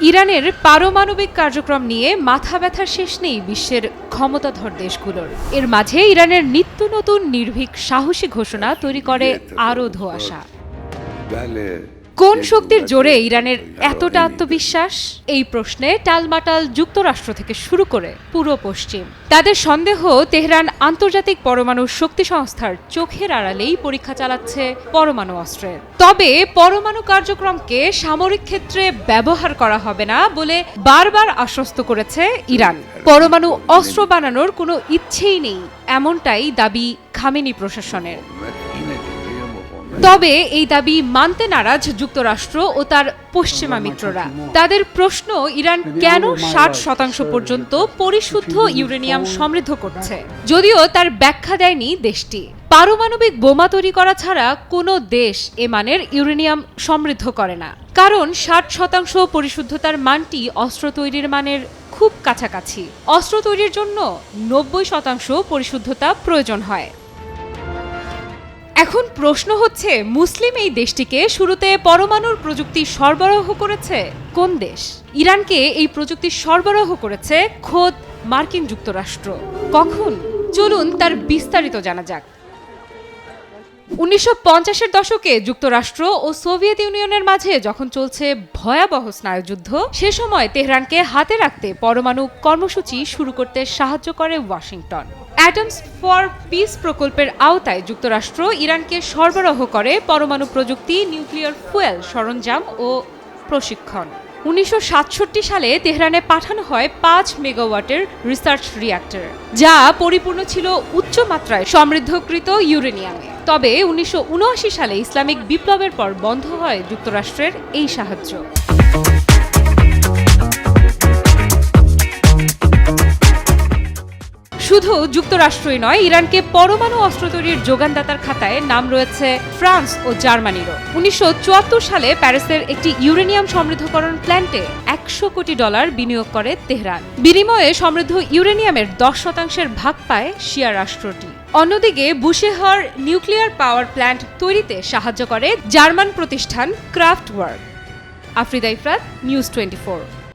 ইরানের পারমাণবিক কার্যক্রম নিয়ে মাথা ব্যথার শেষ নেই বিশ্বের ক্ষমতাধর দেশগুলোর। এর মাঝে ইরানের নিত্য নতুন নির্ভীক সাহসী ঘোষণা তৈরি করে আরও ধোঁয়াশা। কোন শক্তির জোরে ইরানের এতটা আত্মবিশ্বাস? এই প্রশ্নে টালমাটাল যুক্তরাষ্ট্র থেকে শুরু করে পুরো পশ্চিম। তাদের সন্দেহ, তেহরান আন্তর্জাতিক পরমাণু শক্তি সংস্থার চোখের আড়ালেই পরীক্ষা চালাচ্ছে পরমাণু অস্ত্রের। তবে পরমাণু কার্যক্রমকে সামরিক ক্ষেত্রে ব্যবহার করা হবে না বলে বারবার আশ্বস্ত করেছে ইরান। পরমাণু অস্ত্র বানানোর কোনো ইচ্ছেই নেই, এমনটাই দাবি খামেনি প্রশাসনের। তবে এই দাবি মানতে নারাজ যুক্তরাষ্ট্র ও তার পশ্চিমা মিত্ররা। তাদের প্রশ্ন, ইরান কেন 60% পর্যন্ত পরিশুদ্ধ ইউরেনিয়াম সমৃদ্ধ করছে, যদিও তার ব্যাখ্যা দেয়নি দেশটি। পারমাণবিক বোমা তৈরি করা ছাড়া কোনো দেশ এ মানের ইউরেনিয়াম সমৃদ্ধ করে না, কারণ 60% পরিশুদ্ধতার মানটি অস্ত্র তৈরির মানের খুব কাছাকাছি। অস্ত্র তৈরির জন্য 90% পরিশুদ্ধতা প্রয়োজন হয়। এখন প্রশ্ন হচ্ছে, মুসলিম এই দেশটিকে শুরুতে পরমাণুর প্রযুক্তি সরবরাহ করেছে কোন দেশ? ইরানকে এই প্রযুক্তি সরবরাহ করেছে খোদ মার্কিন যুক্তরাষ্ট্র। কখন? চলুন তার বিস্তারিত জানা যাক। 1950-এর দশকে যুক্তরাষ্ট্র ও সোভিয়েত ইউনিয়নের মাঝে যখন চলছে ভয়াবহ স্নায়ুযুদ্ধ, সে সময় তেহরানকে হাতে রাখতে পরমাণু কর্মসূচি শুরু করতে সাহায্য করে ওয়াশিংটন। অ্যাটমস ফর পিস প্রকল্পের আওতায় যুক্তরাষ্ট্র ইরানকে সরবরাহ করে পরমাণু প্রযুক্তি, নিউক্লিয়ার ফুয়েল সরঞ্জাম ও প্রশিক্ষণ। 1967 সালে তেহরানে পাঠানো হয় 5 মেগাওয়াটের রিসার্চ রিঅ্যাক্টর, যা পরিপূর্ণ ছিল উচ্চ মাত্রায় সমৃদ্ধকৃত ইউরেনিয়ামে। তবে 1979 সালে ইসলামিক বিপ্লবের পর বন্ধ হয় যুক্তরাষ্ট্রের এই সাহায্য। শুধু যুক্তরাষ্ট্রই নয়, ইরানকে পরমাণু অস্ত্র তৈরির যোগানদাতার খাতায় নাম রয়েছে ফ্রান্স ও জার্মানিরও। 1974 সালে প্যারিসের একটি ইউরেনিয়াম সমৃদ্ধকরণ প্ল্যান্টে $100 কোটি বিনিয়োগ করে তেহরান। বিনিময়ে সমৃদ্ধ ইউরেনিয়ামের 10% ভাগ পায় শিয়া রাষ্ট্রটি। অন্যদিকে বুশেহার নিউক্লিয়ার পাওয়ার প্ল্যান্ট তৈরিতে সাহায্য করে জার্মান প্রতিষ্ঠান ক্রাফটওয়ার্ক। আফ্রিদা ইফরাত, নিউজ 24।